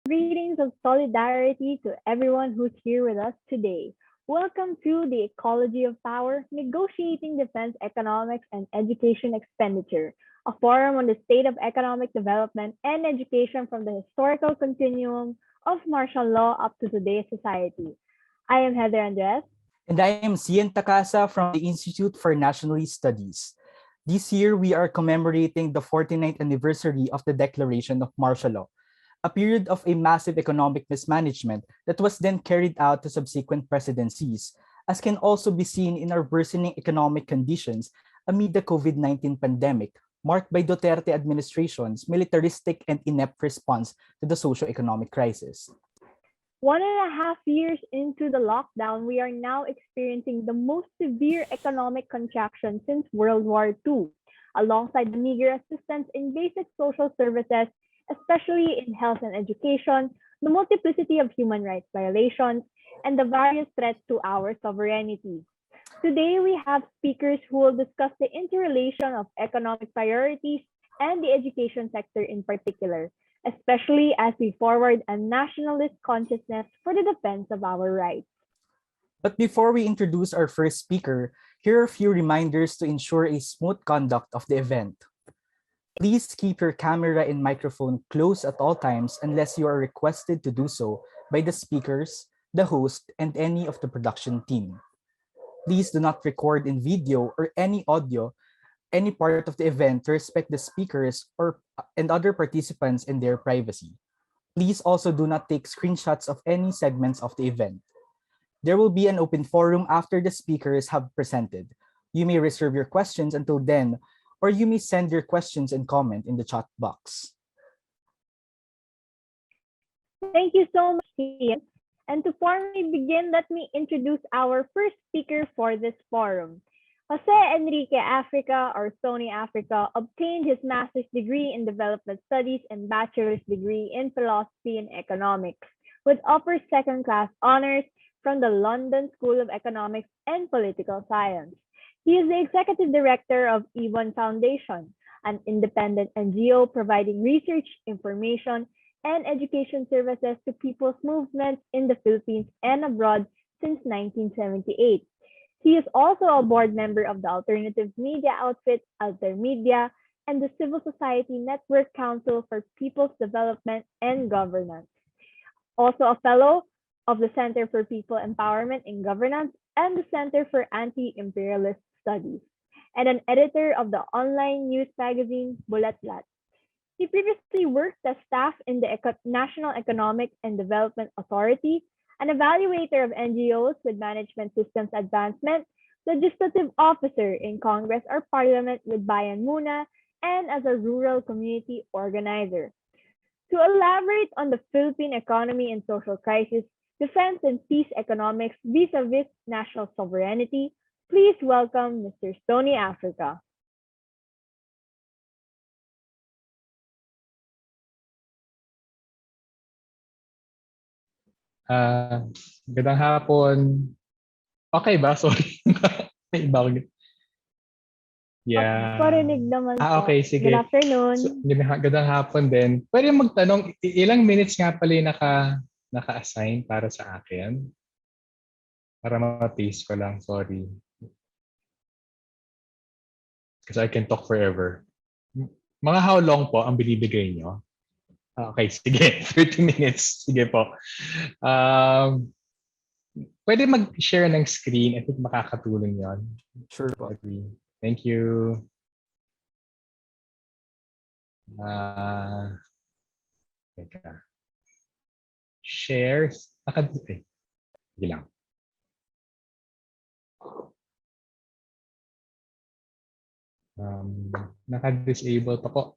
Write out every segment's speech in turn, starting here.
Greetings of solidarity to everyone who's here with us today. Welcome to the Ecology of Power, Negotiating Defense Economics and Education Expenditure, a forum on the state of economic development and education from the historical continuum of martial law up to today's society. I am Heather Andres. And I am Cian Takasa from the Institute for Nationalist Studies. This year, we are commemorating the 49th anniversary of the Declaration of Martial Law, a period of a massive economic mismanagement that was then carried out to subsequent presidencies, as can also be seen in our worsening economic conditions amid the COVID-19 pandemic, marked by Duterte administration's militaristic and inept response to the socio-economic crisis. 1.5 years into the lockdown, we are now experiencing the most severe economic contraction since World War II, alongside the meager assistance in basic social services, especially in health and education, the multiplicity of human rights violations, and the various threats to our sovereignty. Today, we have speakers who will discuss the interrelation of economic priorities and the education sector in particular, especially as we forward a nationalist consciousness for the defense of our rights. But before we introduce our first speaker, here are a few reminders to ensure a smooth conduct of the event. Please keep your camera and microphone closed at all times unless you are requested to do so by the speakers, the host, and any of the production team. Please do not record in video or any audio any part of the event to respect the speakers and other participants in their privacy. Please also do not take screenshots of any segments of the event. There will be an open forum after the speakers have presented. You may reserve your questions until then, or you may send your questions and comment in the chat box. Thank you so much, Ian. And to formally begin, let me introduce our first speaker for this forum. Jose Enrique Africa, or Sonny Africa, obtained his master's degree in development studies and bachelor's degree in philosophy and economics, with upper second-class honors from the London School of Economics and Political Science. He is the executive director of IBON Foundation, an independent NGO providing research, information, and education services to people's movements in the Philippines and abroad since 1978. He is also a board member of the alternative media outfit AlterMidya and the Civil Society Network Council for People's Development and Governance. Also a fellow of the Center for People Empowerment in Governance and the Center for Anti-Imperialist Studies, and an editor of the online news magazine Bulatlat. He previously worked as staff in the National Economic and Development Authority, an evaluator of NGOs with management systems advancement, legislative officer in Congress or Parliament with Bayan Muna, and as a rural community organizer. To elaborate on the Philippine economy and social crisis, defense and peace economics vis-a-vis national sovereignty, please welcome Mr. Sonny Africa. Magandang hapon. Okay ba? Sorry. May iba akong... Yeah. Parinig naman po. Okay, sige. Good afternoon. So, magandang hapon din. Pwede magtanong, ilang minutes nga pala yung naka-assign para sa akin? Para ma-taste ko lang, sorry. Because I can talk forever. Mga how long po ang binibigay nyo? Okay, sige. 30 minutes. Sige po. Pwede mag-share ng screen. I think makakatulong yon. Sure po. Thank you. Teka. Share. Sige lang. Naka-disable pa po.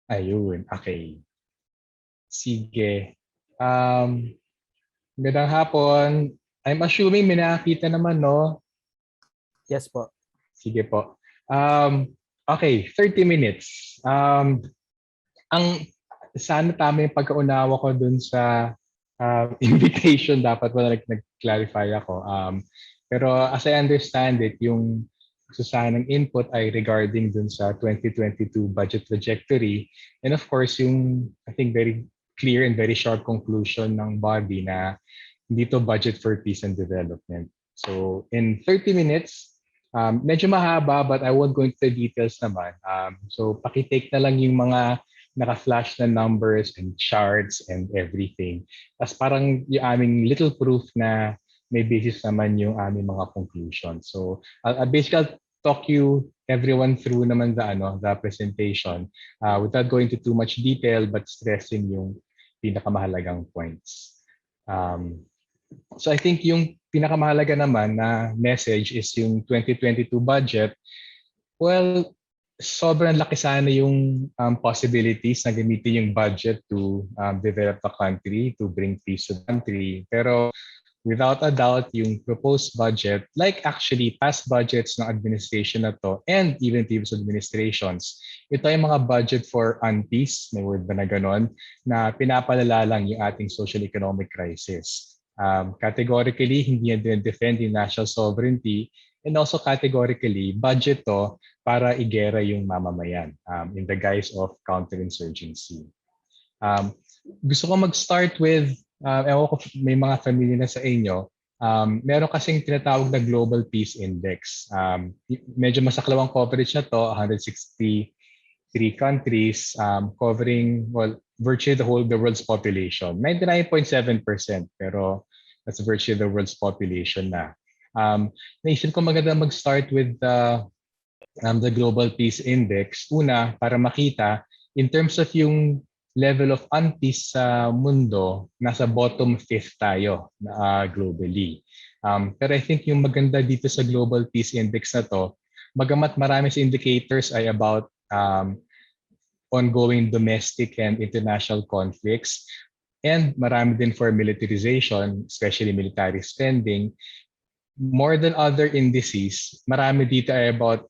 Ayun, okay. Sige. Magandang hapon. I'm assuming may nakakita naman, no? Yes po. Sige po. Okay, 30 minutes. Ang sana tama yung pagkaunawa ko dun sa invitation, dapat wala nag-clarify ako. Pero as I understand it, yung gusto sanang input ay regarding dun sa 2022 budget trajectory. And of course, yung I think very clear and very sharp conclusion ng body na hindi to budget for peace and development. So in 30 minutes, medyo mahaba but I won't go into the details naman. So pakitake na lang yung mga naka-flash na numbers and charts and everything. Tapos parang yung aming little proof na may basis naman yung aming mga conclusions. So I'll basically talk you everyone through naman the presentation without going into too much detail but stressing yung pinakamahalagang points. So I think yung pinakamahalaga naman na message is yung 2022 budget. Well, sobrang laki sana yung possibilities na gamitin yung budget to develop the country, to bring peace to the country. Pero without a doubt, yung proposed budget, like actually past budgets ng administration na to and even previous administrations, ito ay mga budget for unpeace, may word ba na ganon, na pinapalala lang yung ating social economic crisis. Categorically, hindi yan defend yung national sovereignty and also categorically, budget to para igera yung mamamayan in the guise of counterinsurgency. Gusto ko mag-start with ewan ko may mga familiar na sa inyo, meron kasing tinatawag na Global Peace Index. Medyo masaklawang coverage na to, 163 countries covering, well, virtually the world's population. 99.7%, pero that's virtually the world's population na. Naisip ko maganda mag-start with the Global Peace Index. Una, para makita, in terms of yung level of unpeace sa mundo, nasa bottom fifth tayo globally. Pero I think yung maganda dito sa Global Peace Index na to, bagamat marami sa indicators ay about ongoing domestic and international conflicts, and marami din for militarization, especially military spending, more than other indices, marami dito ay about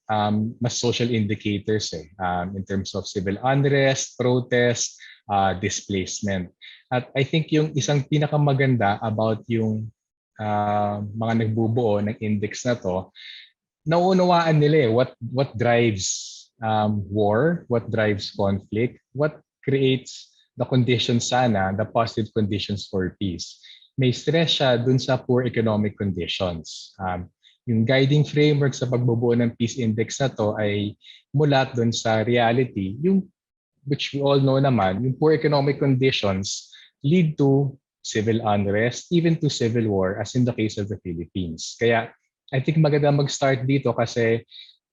mas social indicators in terms of civil unrest, protest, displacement. At I think yung isang pinakamaganda about yung mga nagbubuo ng index na to, nauunawaan nila what drives war, what drives conflict, what creates the conditions sana, the positive conditions for peace. May stress siya dun sa poor economic conditions. Yung guiding framework sa pagbubuo ng peace index na to ay mula dun sa reality, yung which we all know naman, yung poor economic conditions lead to civil unrest, even to civil war, as in the case of the Philippines. Kaya I think maganda mag-start dito kasi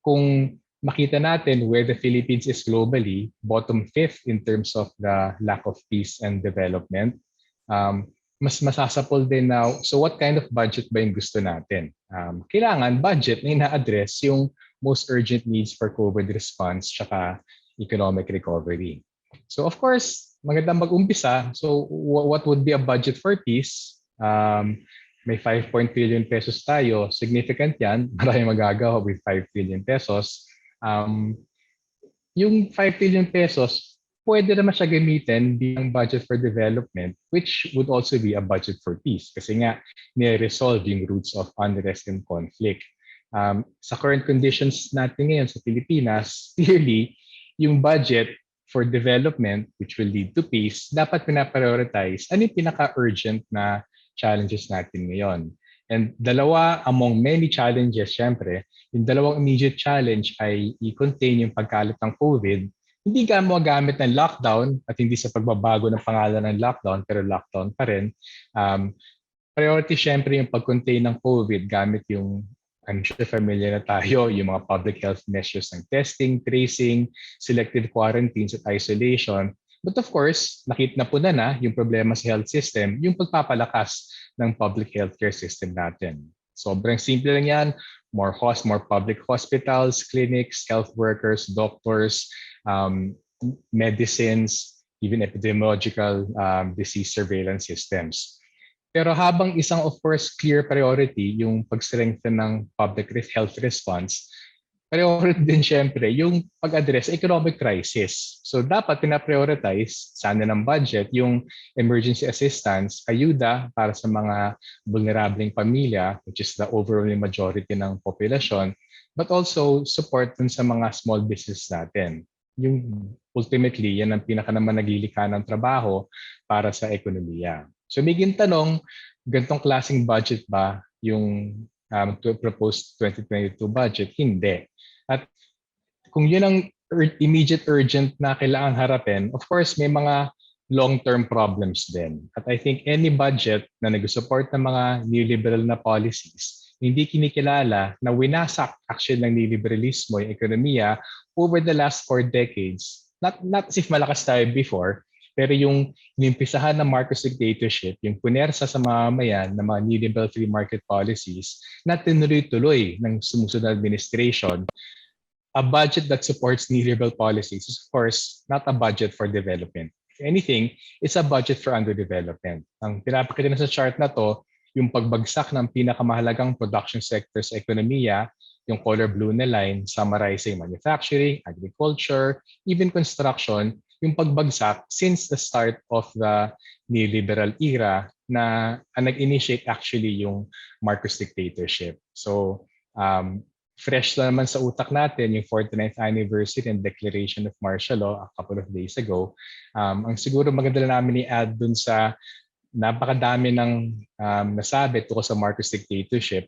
kung makita natin where the Philippines is globally, bottom fifth in terms of the lack of peace and development, mas masasapol din now. So what kind of budget ba yung gusto natin? Kailangan budget na ina-address yung most urgent needs for COVID response tsaka economic recovery. So of course, magandang mag-umpisa. So what would be a budget for peace? May 5 trillion pesos tayo. Significant yan. Marami magagawa with 5 trillion pesos. Yung 5 trillion pesos, pwede naman siya gamitin bilang budget for development, which would also be a budget for peace. Kasi nga, nire-resolve yung roots of unrest and conflict. Sa current conditions natin ngayon sa Pilipinas, clearly, yung budget for development, which will lead to peace, dapat pinaprioritize ano yung pinaka-urgent na challenges natin ngayon. And dalawa among many challenges, syempre, yung dalawang immediate challenge ay i-contain yung pagkalat ng COVID. Hindi ka mo gamit ng lockdown at hindi sa pagbabago ng pangalan ng lockdown, pero lockdown pa rin. Priority syempre yung pag-contain ng COVID gamit yung, I'm sure familiar na tayo, yung mga public health measures ng testing, tracing, selective quarantines at isolation. But of course, nakita na po na yung problema sa health system, yung pagpapalakas ng public healthcare system natin. Sobrang simple lang yan. More public hospitals, clinics, health workers, doctors, medicines, even epidemiological disease surveillance systems. Pero habang isang, of course, clear priority yung pag-strengthen ng public health response, priority din syempre yung pag-address economic crisis. So dapat pina-prioritize sana ng budget yung emergency assistance, ayuda para sa mga vulnerableng pamilya, which is the overwhelming majority ng populasyon, but also support dun sa mga small business natin. Yung ultimately, yan ang pinaka naman naglilikha ng trabaho para sa ekonomiya. So may gintanong, ganitong klaseng budget ba yung proposed 2022 budget? Hindi. At kung yun ang immediate urgent na kailangan harapin, of course, may mga long-term problems din. At I think any budget na nag-support ng mga neoliberal na policies, hindi kinikilala na winasak actually ng neoliberalismo yung ekonomiya over the last 4 decades. Not as if malakas tayo before, pero yung inimpisahan ng Marcos dictatorship, yung punersa sa mamamayan ng mga neoliberal free market policies na tinuloy-tuloy ng sumusunod na administration, a budget that supports neoliberal policies is, of course, not a budget for development. If anything, it's a budget for underdevelopment. Ang pinapakita na sa chart na to, yung pagbagsak ng pinakamahalagang production sector sa ekonomiya, yung color blue na line, summarizing manufacturing, agriculture, even construction, yung pagbagsak since the start of the neoliberal era na nag-initiate actually yung Marcos dictatorship. So, fresh na naman sa utak natin yung 49th anniversary and declaration of martial law a couple of days ago. Ang siguro maganda na namin i-add dun sa napakadami ng nasabi tungkol sa Marcos dictatorship,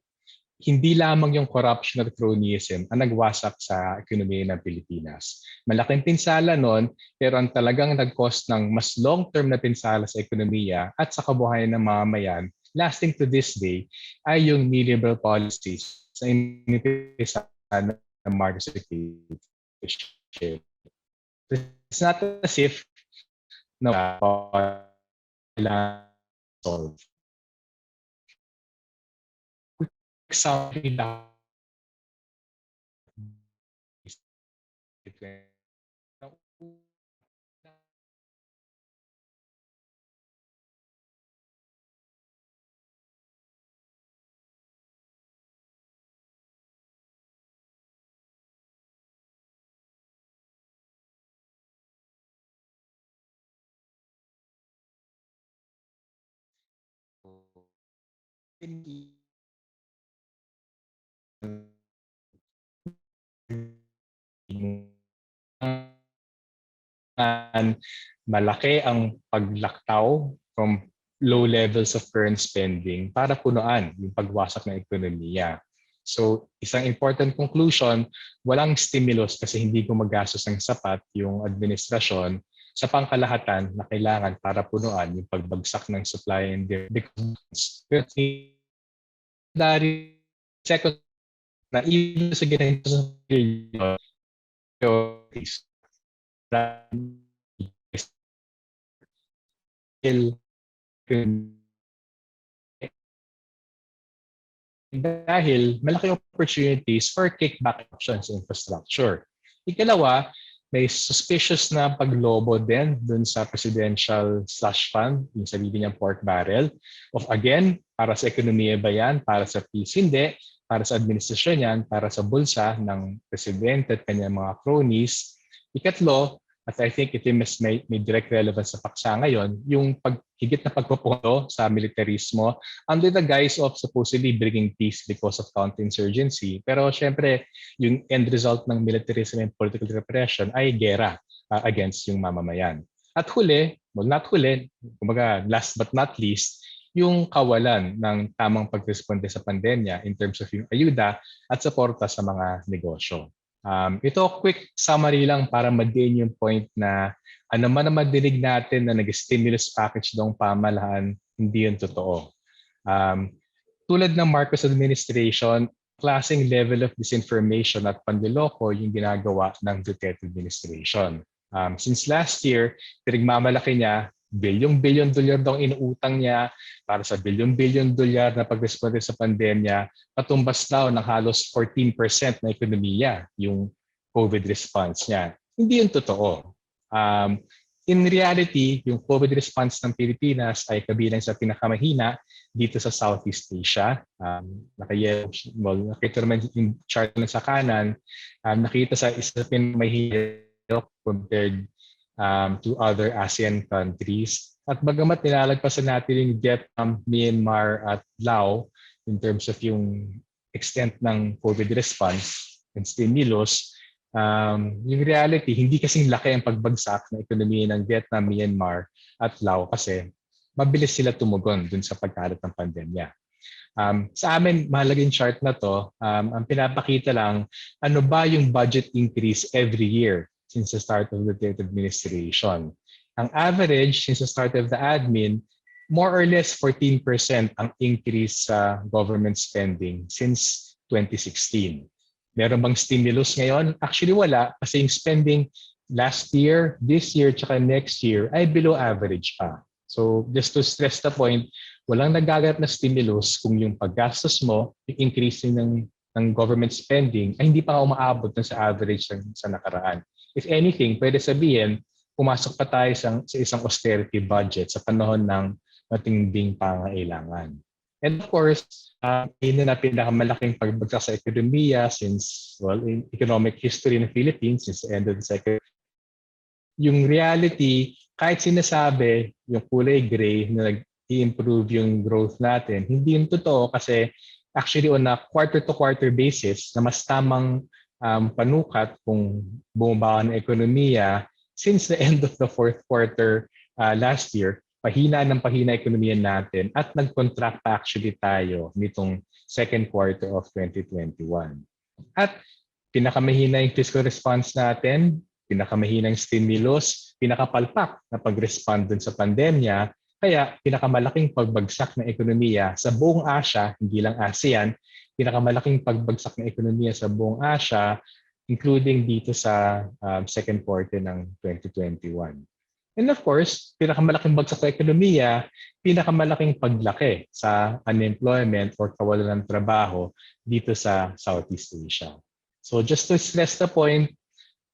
hindi lamang yung corruption at cronyism ang nagwasak sa ekonomiya ng Pilipinas. Malaking pinsala nun, pero ang talagang nag-cause ng mas long-term na pinsala sa ekonomiya at sa kabuhayan ng mamamayan, lasting to this day, ay yung neoliberal policies sa inimpisahan ng Marcos dictatorship. It's not as if no, solve. Something malaki ang paglaktaw from low levels of current spending para punuan yung pagwasak ng ekonomiya. So, isang important conclusion, walang stimulus kasi hindi gumagastos ng sapat yung administrasyon sa pangkalahatan na kailangan para punuan yung pagbagsak ng supply and demand. Second, na even sa ganito sa priorities, dahil malaki opportunities for kickback options sa infrastructure. Ikalawa, may suspicious na paglobo din dun sa presidential slush fund, yung sabihin niyang pork barrel, of again, para sa ekonomiya ba yan, para sa peace, hindi, para sa administrasyon yan, para sa bulsa ng presidente at kanyang mga cronies. Ikatlo, at I think ito may direct relevance sa paksa ngayon, yung higit na pagpupuno sa militarismo under the guise of supposedly bringing peace because of counterinsurgency. Pero syempre, yung end result ng militarism and political repression ay gera against yung mamamayan. At huli, well not huli, kumbaga last but not least, yung kawalan ng tamang pagresponde sa pandemya in terms of yung ayuda at suporta sa mga negosyo. Ito, quick summary lang para ma-gain yung point na ano man ang madinig natin na nag-stimulus package daw pamahalaan, hindi yun totoo. Tulad ng Marcos administration, klaseng level of disinformation at panliloko yung ginagawa ng Duterte administration. Since last year, pinagmamalaki niya, bilyon-bilyon dolyar daw inuutang niya para sa bilyon-bilyon dolyar na pagresponde sa pandemya, patumbas daw ng halos 14% na ekonomiya yung COVID response niya. Hindi yun totoo. In reality, yung COVID response ng Pilipinas ay kabilang sa pinakamahina dito sa Southeast Asia. Nakita naman yung chart na sa kanan, nakita sa isa pinakamahina compared to other ASEAN countries. At bagamat nilalagpasan natin yung Vietnam, Myanmar at Laos in terms of yung extent ng COVID response, and stimulus, yung reality, hindi kasing laki ang pagbagsak ng ekonomiya ng Vietnam, Myanmar at Laos kasi mabilis sila tumugon dun sa pagkalat ng pandemya. Sa amin, mahalaga yung chart na to. Ang pinapakita lang, ano ba yung budget increase every year since the start of the Duterte administration. Ang average since the start of the admin, more or less 14% ang increase sa government spending since 2016. Meron bang stimulus ngayon? Actually wala kasi yung spending last year, this year, tsaka next year ay below average pa. So just to stress the point, walang nagaganap na stimulus kung yung paggastos mo, yung increase ng government spending ay hindi pa umaabot na sa average sa nakaraan. If anything, pwede sabihin, pumasok pa tayo sa isang austerity budget sa panahon ng matinding pangailangan. And of course, yun na pinakamalaking pagbagsak sa ekonomiya since, well, in economic history ng Philippines since the end of the second. Yung reality, kahit sinasabi yung kulay gray na nag-i-improve yung growth natin, hindi yung totoo kasi actually on a quarter-to-quarter basis na mas tamang panukat kung bumaba ng ekonomiya since the end of the fourth quarter last year, pahina ekonomiya natin at nag-contract pa actually tayo nitong second quarter of 2021. At pinakamahina yung fiscal response natin, pinakamahina yung stimulus, pinakapalpak na pag-respond dun sa pandemya, kaya pinakamalaking pagbagsak ng ekonomiya sa buong Asia, hindi lang ASEAN, pinakamalaking pagbagsak ng ekonomiya sa buong Asia, including dito sa second quarter ng 2021. And of course, pinakamalaking bagsak sa ekonomiya, pinakamalaking paglaki sa unemployment or kawalan ng trabaho dito sa Southeast Asia. So just to stress the point,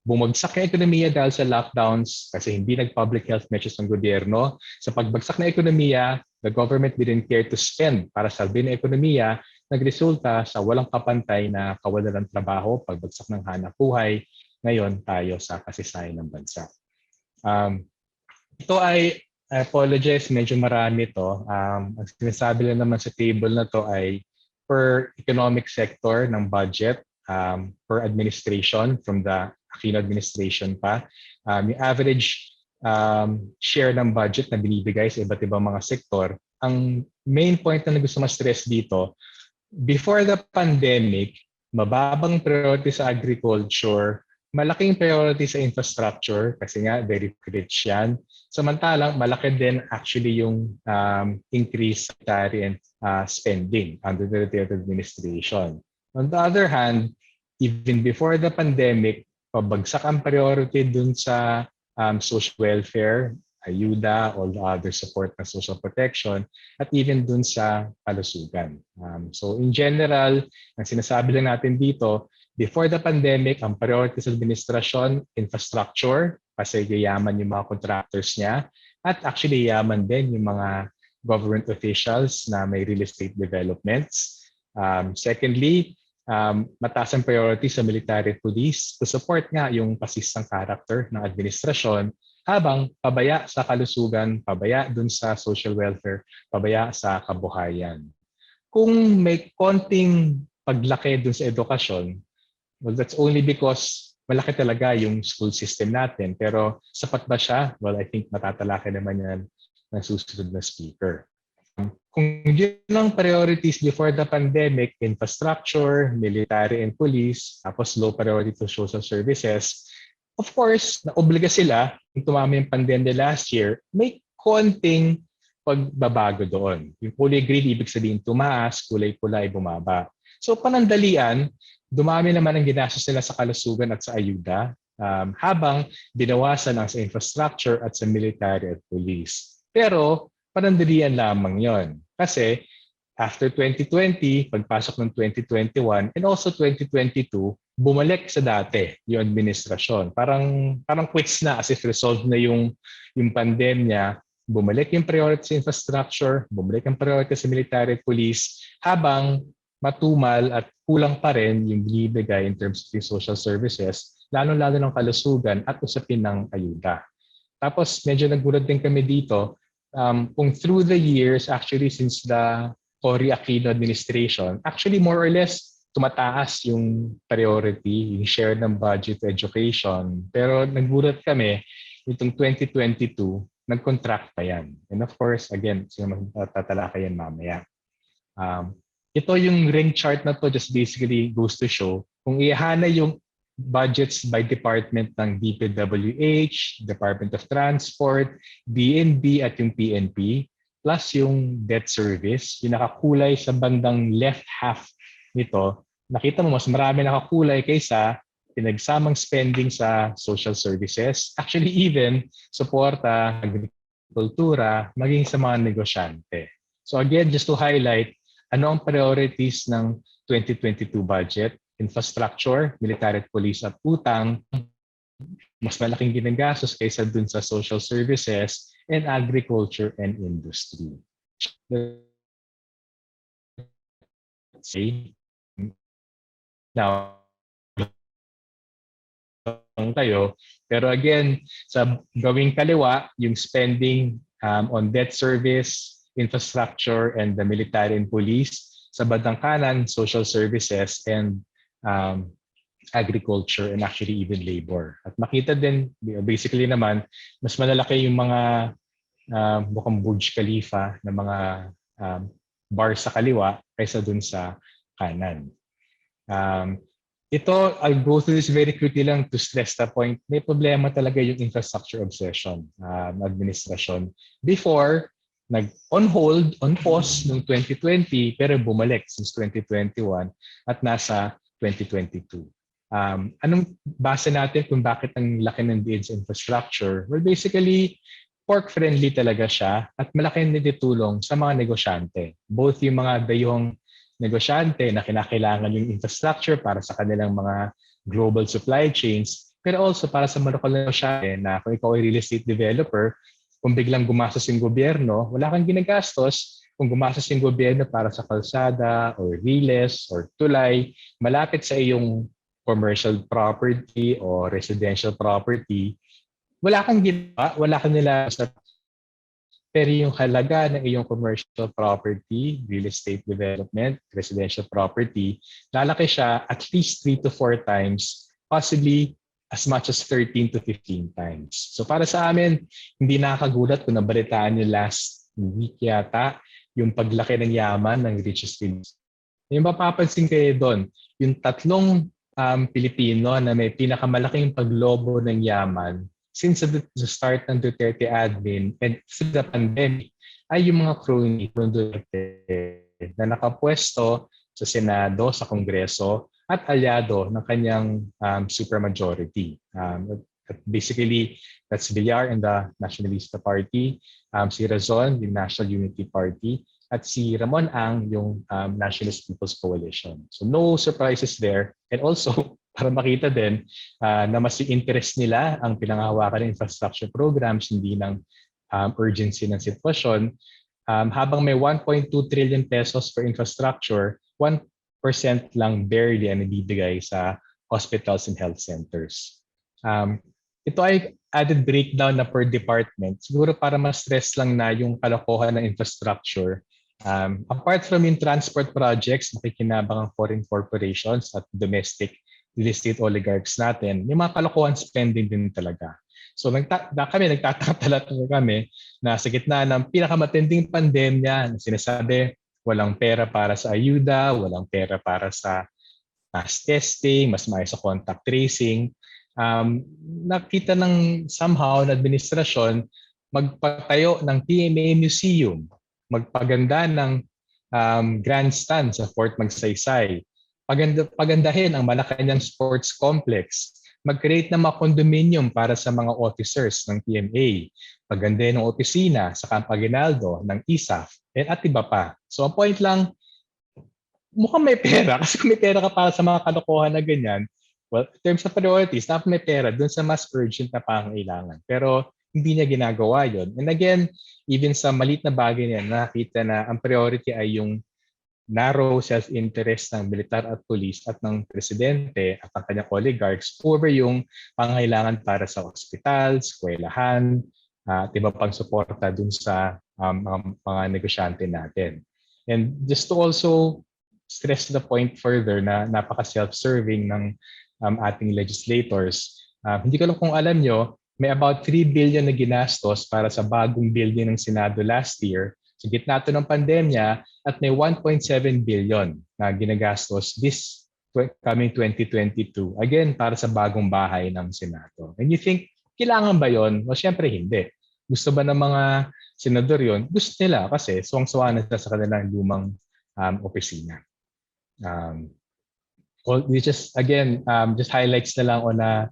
bumagsak ang ekonomiya dahil sa lockdowns kasi hindi nag-public health measures ng gobyerno. Sa pagbagsak ng ekonomiya, the government didn't care to spend para salbin ang ekonomiya, nagresulta sa walang kapantay na kawalan ng trabaho, pagbagsak ng hanapbuhay. Ngayon tayo sa kasaysayan ng bansa. Ito ay, I apologize, medyo marami ito. Ang sinasabi lang naman sa table na to ay per economic sector ng budget, per administration from the Aquino administration pa. Yung average share ng budget na binibigay sa iba't ibang mga sektor. Ang main point na gusto ma-stress dito, before the pandemic, mababang priority sa agriculture, malaking priority sa infrastructure kasi nga very rich yan. Samantalang malaki din actually yung increase sa spending under the Duterte administration. On the other hand, even before the pandemic, pabagsak ang priority dun sa social welfare, ayuda, all the other support na social protection, at even dun sa kalusugan. So in general, ang sinasabi lang natin dito, before the pandemic, ang priority sa administrasyon, infrastructure, kasi yayaman yung mga contractors niya, at actually yayaman din yung mga government officials na may real estate developments. Secondly, mataas ang priority sa military police to support nga yung pasistang character ng administrasyon, habang pabaya sa kalusugan, pabaya dun sa social welfare, pabaya sa kabuhayan. Kung may konting paglaki dun sa edukasyon, well, that's only because malaki talaga yung school system natin. Pero sapat ba siya? Well, I think matatalakay naman yan ng susunod na speaker. Kung yun ang priorities before the pandemic, infrastructure, military and police, tapos low priority to social services, of course, naobliga sila, kung tumama yung pandemya last year, may konting pagbabago doon. Yung kulay green, ibig sabihin tumaas, kulay pula ay bumaba. So panandalian, dumami naman ang ginastos nila sa kalusugan at sa ayuda, habang binawasan ang sa infrastructure at sa military at police. Pero panandalian lamang yon. Kasi after 2020, pagpasok ng 2021, and also 2022, bumalik sa dati yung administrasyon. Parang quits na as if resolved na yung pandemya. Bumalik yung priority sa infrastructure, bumalik ang priority sa military at police, habang matumal at kulang pa rin yung binibigay in terms of social services, lalo-lalo ng kalusugan at usapin ng ayuda. Tapos medyo nagulat din kami dito, kung through the years, actually since the Cory Aquino administration, actually more or less tumataas yung priority, yung share ng budget to education. Pero nagulat kami, itong 2022, nag-contract pa yan. And of course, again, tatalakayan mamaya. Ito yung ring chart na to just basically goes to show kung ihana yung budgets by department ng DPWH, Department of Transport, DNB at yung PNP, plus yung debt service, yung nakakulay sa bandang left half nito, nakita mo mas marami nakakulay kaysa pinagsamang spending sa social services, actually even suporta, agrikultura, maging sa mga negosyante. So again, just to highlight, ano ang priorities ng 2022 budget? Infrastructure, military at police at utang, mas malaking ginagastos kaysa dun sa social services and agriculture and industry. Let's say, now, tayo. Pero again, sa gawing kaliwa, yung spending on debt service, infrastructure, and the military and police. Sa bandang kanan, social services and agriculture and actually even labor. At makita din, basically naman, mas malalaki yung mga mukhang Burj Khalifa na mga bar sa kaliwa kaysa dun sa kanan. Ito, I'll go through this very quickly lang to stress the point. May problema talaga yung infrastructure obsession, administrasyon. Before, on hold, on pause noong 2020, pero bumalik since 2021 at nasa 2022. Anong base natin kung bakit ang laki ng DID sa infrastructure? Well, basically, pork-friendly talaga siya at malaki na ditulong sa mga negosyante. Both yung mga dayong negosyante na kinakailangan yung infrastructure para sa kanilang mga global supply chains, pero also para sa mga lokal na negosyante na kung ikaw ay real estate developer, kung biglang gumastos yung gobyerno, wala kang ginagastos. Kung gumastos yung gobyerno para sa kalsada or riles or tulay, malapit sa iyong commercial property or residential property, wala kang ginawa, wala kang nila sa pero yung halaga ng iyong commercial property, real estate development, residential property, lalaki siya at least 3 to 4 times, possibly as much as 13 to 15 times. So para sa amin, hindi nakakagulat kung nabalitaan niyo last week yata, yung paglaki ng yaman ng richest kids. Yung mapapansin kayo doon, yung tatlong Pilipino na may pinakamalaking paglobo ng yaman since the start ng Duterte admin and since the pandemic ay yung mga crony ng Duterte na nakapwesto sa Senado, sa Kongreso at alyado ng kanyang supermajority. Basically, that's Villar and the Nationalista Party, si Razon, the National Unity Party, at si Ramon Ang, yung Nationalist People's Coalition. So no surprises there. And also, para makita din na mas yung interest nila ang pinanghahawakan ng infrastructure programs, hindi ng urgency ng sitwasyon. Habang may 1.2 trillion pesos for infrastructure, 1% lang barely ang nabibigay sa hospitals and health centers. Ito ay added breakdown na per department. Siguro para ma-stress lang na yung kalokohan ng infrastructure. Apart from yung transport projects, makikinabang ang foreign corporations at domestic real estate oligarchs natin, may mga kalokohan spending din talaga. So nagtataka talaga kami na sa gitna ng pinakamatinding pandemya, na sinasabi walang pera para sa ayuda, walang pera para sa mass testing, mas maayos sa contact tracing. Nakita ng somehow na administrasyon magpatayo ng PMA Museum, magpaganda ng grandstand sa Fort Magsaysay, pagandahin ang Malacanang Sports Complex, mag-create ng mga condominium para sa mga officers ng PMA, pagandahin ng opisina sa Camp Aguinaldo ng ISAF, at iba pa. So ang point lang, mukhang may pera kasi kung may pera ka para sa mga kalokohan na ganyan, well, in terms of priorities, dapat may pera dun sa mas urgent na pangangailangan. Pero hindi niya ginagawa yon. And again, even sa maliit na bagay niya, nakita na ang priority ay yung narrow self-interest ng militar at police at ng presidente at ang kanyang oligarchs over yung pangangailangan para sa ospital, eskwelahan, at iba pang suporta dun sa mga negosyante natin. And just to also stress the point further na napaka-self-serving ng ating legislators. Hindi ko lang kung alam nyo, may about 3 billion na ginastos para sa bagong building ng Senado last year. Sa gitna ito ng pandemya at may 1.7 billion na ginagastos this coming 2022. Again, para sa bagong bahay ng Senado. And you think, kailangan ba yon? Well, syempre hindi. Gusto ba ng mga senador yon? Gusto nila kasi suwang-suwa na sila sa kanilang lumang opisina. Which is, again, just highlights na lang on a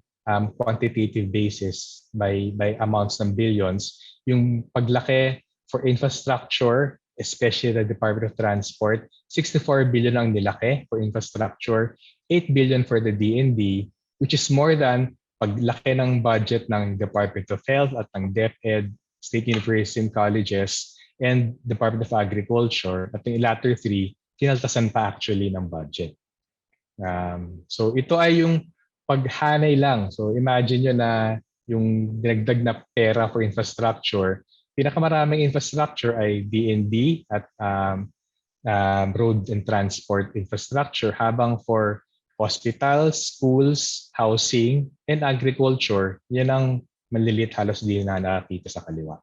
quantitative basis by amounts ng billions. Yung paglaki for infrastructure, especially the Department of Transport, 64 billion ang nilaki for infrastructure, 8 billion for the DND, which is more than paglaki ng budget ng Department of Health at ng DepEd, State Universities and Colleges, and Department of Agriculture. At yung latter three, kinaltasan pa actually ng budget. So ito ay yung paghanay lang. So imagine nyo na yung dinagdag na pera for infrastructure, pinakamaraming infrastructure ay DND at road and transport infrastructure, habang for hospitals, schools, housing, and agriculture, yan ang maliliit, halos di na nakakita sa kaliwa.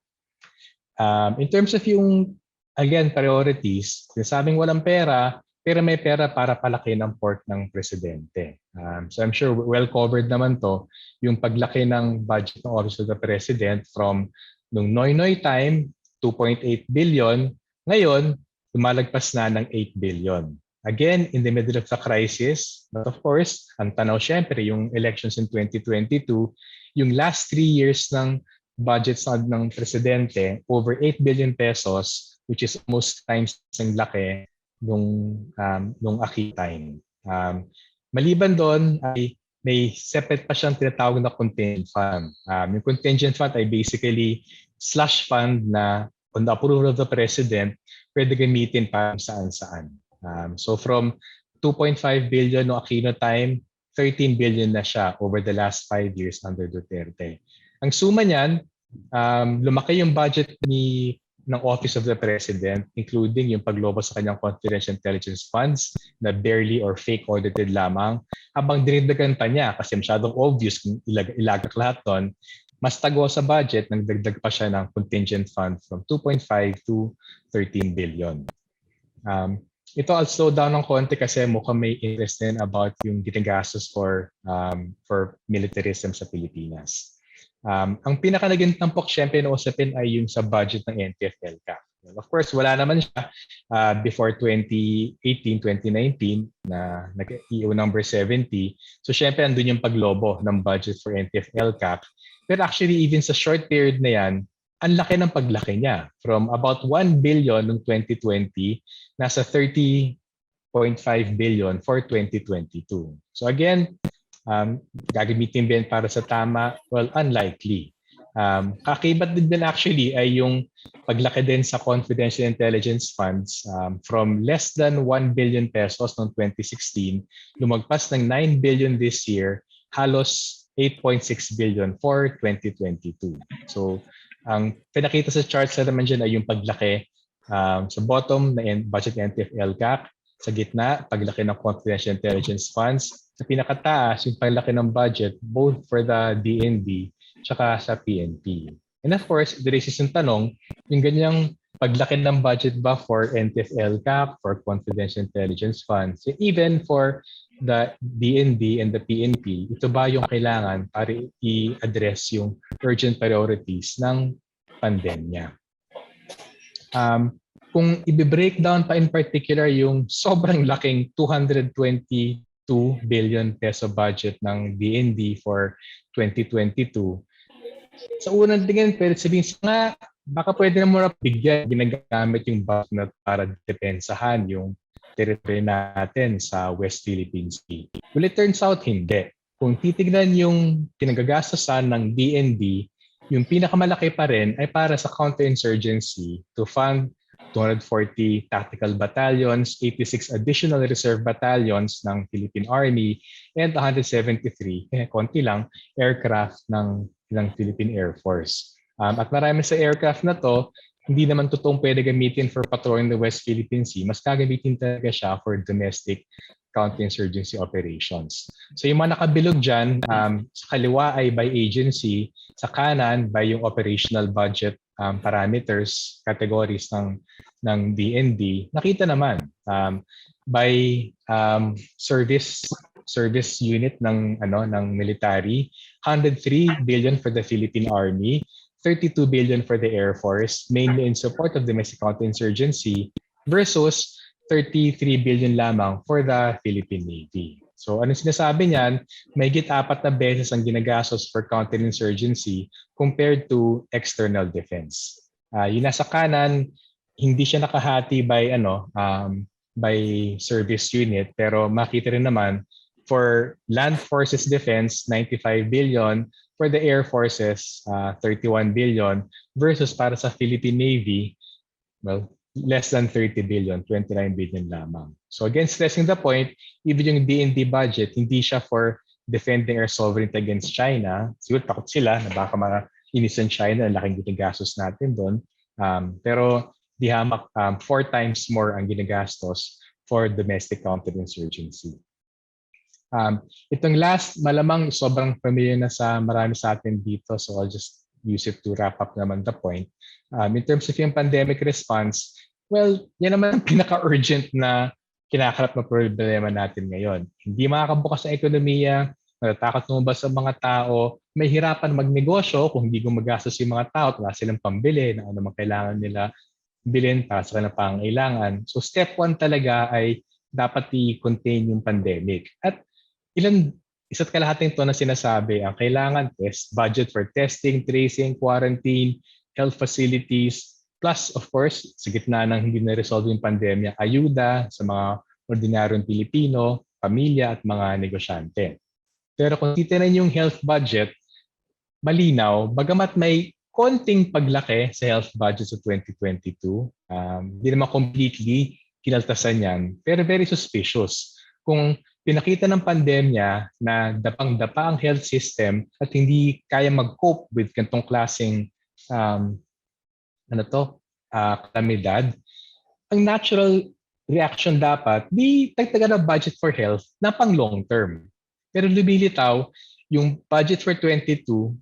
In terms of yung, again, priorities, sinasabing walang pera, pero may pera para palaki ng port ng presidente. So I'm sure well covered naman to, yung paglaki ng budget ng Office of the President from nung Noynoy time, 2.8 billion, ngayon, lumalagpas na ng 8 billion. Again, in the middle of the crisis, but of course, ang tanaw syempre, yung elections in 2022, yung last 3 years ng budgets ng presidente, over 8 billion pesos, which is most times ang laki nung Aki time. Maliban doon ay may separate pa siyang tinatawag na contingent fund. Yung contingent fund ay basically slush fund na on the approval of the president, pwede gamitin para saan-saan. So from 2.5 billion no Aquino time, 13 billion na siya over the last 5 years under Duterte. Ang suma niyan, lumaki yung budget ng Office of the President, including yung paglobo sa kanyang confidential intelligence funds na barely or fake audited lamang, habang dinagdagan pa niya kasi masyadong obvious kung ilagak lahat doon, mas tago sa budget, nagdagdag pa siya ng contingent fund from 2.5 to 13 billion. Ito I'll slow down ng konti kasi mukhang may interest din about yung ginagastos for militarism sa Pilipinas. Ang pinaka naging tampok syempre na usapin ay yung sa budget ng NTF-ELCAC. Of course, wala naman siya before 2018-2019 na nag-EO number 70. So syempre andun yung paglobo ng budget for NTF-ELCAC. Pero actually even sa short period na yan, ang laki ng paglaki niya. From about 1 billion noong 2020, nasa 30.5 billion for 2022. So again, gagamitin din para sa tama? Well, unlikely. Kakibat din actually ay yung paglaki din sa confidential intelligence funds from less than 1 billion pesos noong 2016, lumagpas ng 9 billion this year, halos 8.6 billion for 2022. So, ang pinakita sa charts na naman dyan ay yung paglaki sa bottom na budget NTF-ELCAC, sa gitna, paglaki ng confidential intelligence funds, sa pinakataas, yung paglaki ng budget both for the DND tsaka sa PNP. And of course, the raises yung tanong, yung ganyang paglaki ng budget ba for NTF-ELCAC, for confidential intelligence funds, even for the DND and the PNP, ito ba yung kailangan para i-address yung urgent priorities ng pandemya? Kung i-breakdown pa in particular yung sobrang laking 222 billion peso budget ng DND for 2022, sa unang tingin, pwede sabihin nga, baka pwede na muna bigyan, ginagamit yung budget para depensahan yung territory natin sa West Philippine Sea. Well, it turns out hindi. Kung titignan yung pinagagastasan ng DND, yung pinakamalaki pa rin ay para sa counterinsurgency to fund 240 tactical battalions, 86 additional reserve battalions ng Philippine Army, and 173, konti lang, aircraft ng Philippine Air Force. At marami sa aircraft na to, hindi naman totoong pwede gamitin for patrolling the West Philippine Sea, mas gagamitin talaga siya for domestic counterinsurgency operations. So yung mga nakabilog dyan, sa kaliwa ay by agency, sa kanan by yung operational budget parameters, categories ng DND. Nakita naman by service unit ng military, 103 billion for the Philippine Army, 32 billion for the Air Force, mainly in support of domestic counterinsurgency, versus 33 billion lamang for the Philippine Navy. So ano sinasabi niyan? Mahigit 4 na beses ang ginagastos for counterinsurgency compared to external defense. Yung nasa kanan, hindi siya nakahati by service unit, pero makita rin naman for Land Forces Defense, 95 billion, for the Air Forces, 31 billion, versus para sa Philippine Navy, well, less than 30 billion, 29 billion lamang. So again, stressing the point, even yung DND budget, hindi siya for defending our sovereignty against China. Siguro takot sila na baka mga innocent China, laking ginagastos natin doon. Pero di hamak, 4 times more ang ginagastos for domestic counterinsurgency. Itong last, malamang sobrang familiar na sa marami sa atin dito, so I'll just use it to wrap up naman the point. In terms of yung pandemic response, well, yan naman ang pinaka-urgent na kinakarap na problema natin ngayon. Hindi makakabukas ang ekonomiya, natatakot lumabas ang mga tao, may hirapan magnegosyo kung hindi gumagastos yung mga tao at wala silang pambili na ano mang kailangan nila bilhin para sa kanilang pangangailangan. So step 1 talaga ay dapat i-contain yung pandemic. At isa't kalahating to na sinasabi, ang kailangan budget for testing, tracing, quarantine, health facilities, plus of course, sa gitna ng hindi na-resolve yung pandemya, ayuda sa mga ordinaryong Pilipino, pamilya at mga negosyante. Pero kung titinan yung health budget, malinaw, bagamat may konting paglaki sa health budget sa 2022, hindi naman completely kinaltasan yan, pero very suspicious. Kung pinakita ng pandemya na dapang-dapa ang health system at hindi kaya mag-cope with ganitong klaseng kalamidad, ang natural reaction dapat, di tagtagan ng budget for health na pang long term. Pero lumilitaw, yung budget for 2022,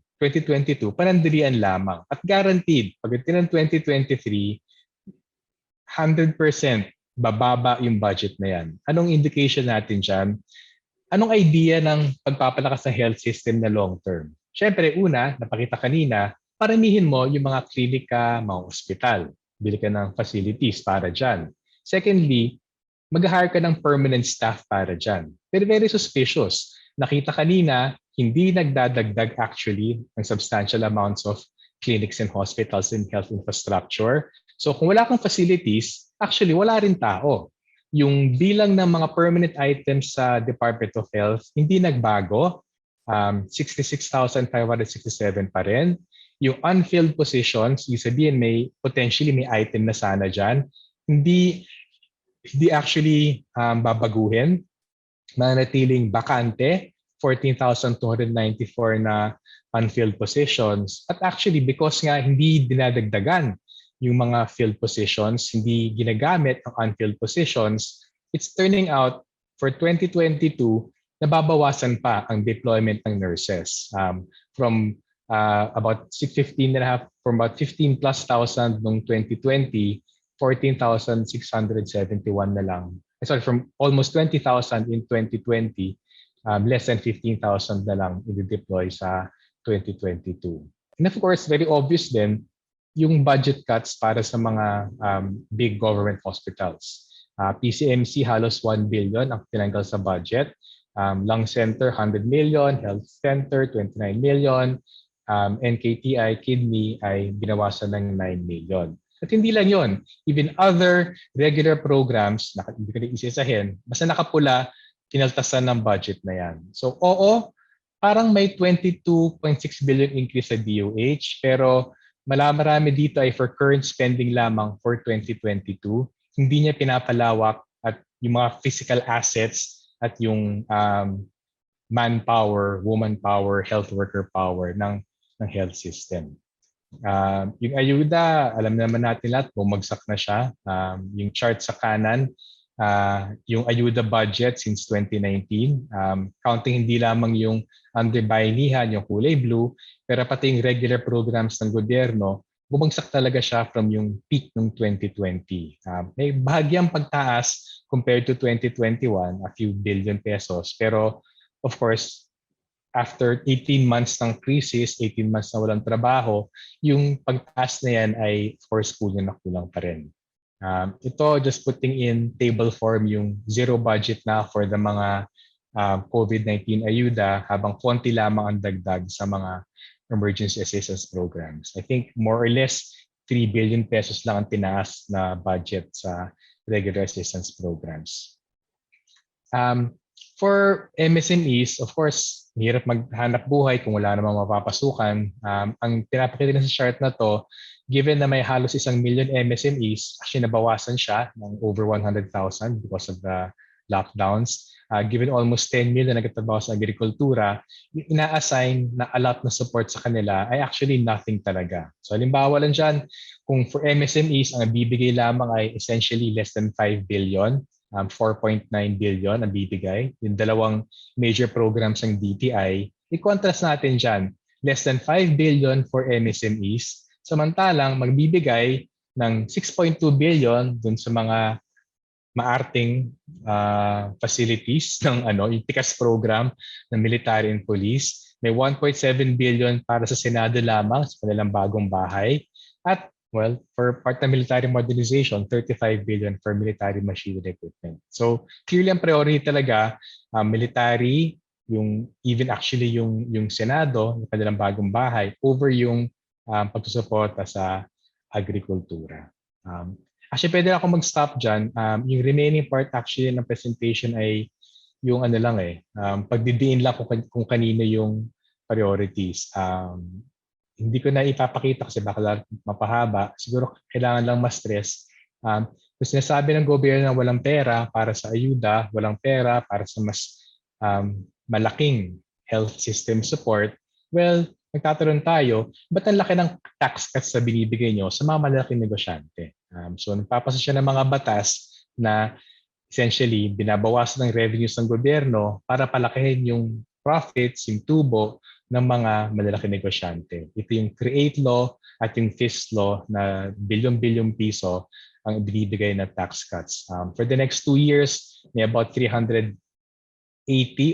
panandalian lamang. At guaranteed, pagdating ng 2023, 100% bababa yung budget na yan. Anong indication natin dyan? Anong idea ng pagpapalakas ng health system na long term? Siyempre, una, napakita kanina, paramihin mo yung mga klinika, mga ospital. Bili ka ng facilities para dyan. Secondly, mag-hire ka ng permanent staff para dyan. Pero very suspicious. Nakita kanina, hindi nagdadagdag actually ng substantial amounts of clinics and hospitals and health infrastructure. So kung wala kang facilities, actually wala rin tao. Yung bilang ng mga permanent items sa Department of Health, hindi nagbago. 66,567 pa rin. Yung unfilled positions, yung sabihin potentially may item na sana dyan, hindi actually babaguhin. Manatiling bakante, 14,294 na unfilled positions. At actually, because nga hindi dinadagdagan yung mga filled positions, hindi ginagamit ang unfilled positions, it's turning out for 2022, nababawasan pa ang deployment ng nurses from about 15 plus thousand noong 2020, 14,671 na lang. Sorry, from almost 20,000 in 2020, less than 15,000 na lang i-deploy sa 2022. And of course, very obvious din, yung budget cuts para sa mga big government hospitals. PCMC halos 1 billion ang tinanggal sa budget. Lung Center 100 million, Health Center 29 million, NKTI Kidney ay binawasan ng 9 million. At hindi lang yon, even other regular programs, hindi ko na isisahin, basta nakapula, kinaltasan ng budget na yan. So oo, parang may 22.6 billion increase sa DOH, pero marami dito ay for current spending lamang for 2022. Hindi niya pinapalawak at yung mga physical assets at yung manpower, woman power, health worker power ng health system. Yung ayuda, alam naman natin lahat, bumagsak na siya. Yung chart sa kanan, yung ayuda budget since 2019, counting hindi lamang yung underbayanihan, yung kulay blue, pero pati yung regular programs ng gobyerno, bumagsak talaga siya from yung peak ng 2020. May bahagyang pagtaas compared to 2021, a few billion pesos. Pero of course, after 18 months ng crisis, 18 months na walang trabaho, yung pagtaas na yan ay of course kulang na kulang pa rin. Ito just putting in table form yung zero budget na for the mga COVID-19 ayuda habang konti lamang ang dagdag sa mga emergency assistance programs. I think more or less 3 billion pesos lang ang tinaas na budget sa regular assistance programs. For MSMEs, of course, hirap maghanap buhay kung wala namang mapapasukan. Ang pinapakita na sa chart na to, given na may halos 1,000,000 MSMEs, actually nabawasan siya ng over 100,000 because of the lockdowns. Given almost 10 million na nagtatrabaho sa agrikultura, yung ina-assign na allot na support sa kanila ay actually nothing talaga. So halimbawa lang dyan, kung for MSMEs, ang bibigay lamang ay essentially less than 5 billion, 4.9 billion ang bibigay. Yung dalawang major programs ng DTI, i-contrast natin dyan, less than 5 billion for MSMEs, samantalang magbibigay ng 6.2 billion dun sa mga maarting facilities ng yung TICAS program ng military and police. May 1.7 billion para sa Senado lamang sa kanilang bagong bahay. At well, for part ng military modernization, 35 billion for military machinery equipment. So clearly ang priority talaga, military, even actually yung Senado, yung kanilang bagong bahay, over yung pagsusuporta sa agrikultura. Actually, pwede ako mag-stop dyan. Yung remaining part actually ng presentation ay yung pagdidiin lang kung kanino yung priorities. Hindi ko na ipapakita kasi baka mapahaba. Siguro kailangan lang ma-stress. Kung sinasabi ng gobyerno na walang pera para sa ayuda, walang pera para sa mas malaking health system support, well, nagtataroon tayo, ba't ang laki ng tax cuts na binibigay nyo sa mga malalaking negosyante? So nagpapasa siya ng mga batas na essentially binabawasan ng revenues ng gobyerno para palakihin yung profits, yung tubo ng mga malalaking negosyante. Ito yung CREATE law at yung FIST law na bilyon-bilyong piso ang binibigay na tax cuts. For the next 2 years, may about 380,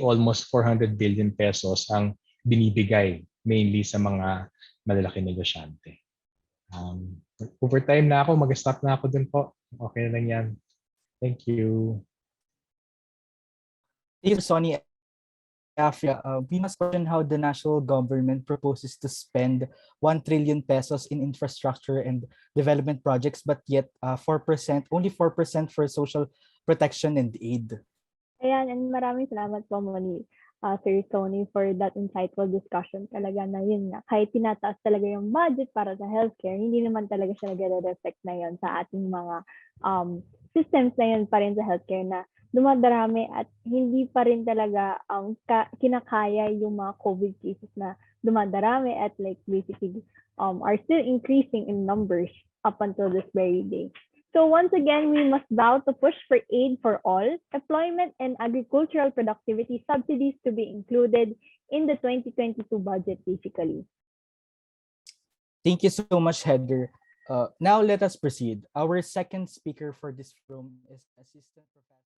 almost 400 billion pesos ang binibigay mainly sa mga malalaking negosyante. Overtime na ako, mag-stop na ako dun po. Okay lang yan. Thank you. Dear Sonny, Africa, we must question how the national government proposes to spend 1 trillion pesos in infrastructure and development projects, but yet 4%, only 4% for social protection and aid. Ayan, and maraming salamat po muli, Sir Sonny, for that insightful discussion. Talaga na yun nga, kahit tinataas talaga yung budget para sa healthcare, hindi naman talaga siya nag-reflect na yun sa ating mga systems na yun pa rin sa healthcare na dumadarami at hindi pa rin talaga kinakaya yung mga COVID cases na dumadarami at like basically are still increasing in numbers up until this very day. So once again, we must vow to push for aid for all, employment and agricultural productivity subsidies to be included in the 2022 budget basically. Thank you so much, Heather. Now let us proceed. Our second speaker for this forum is Assistant Professor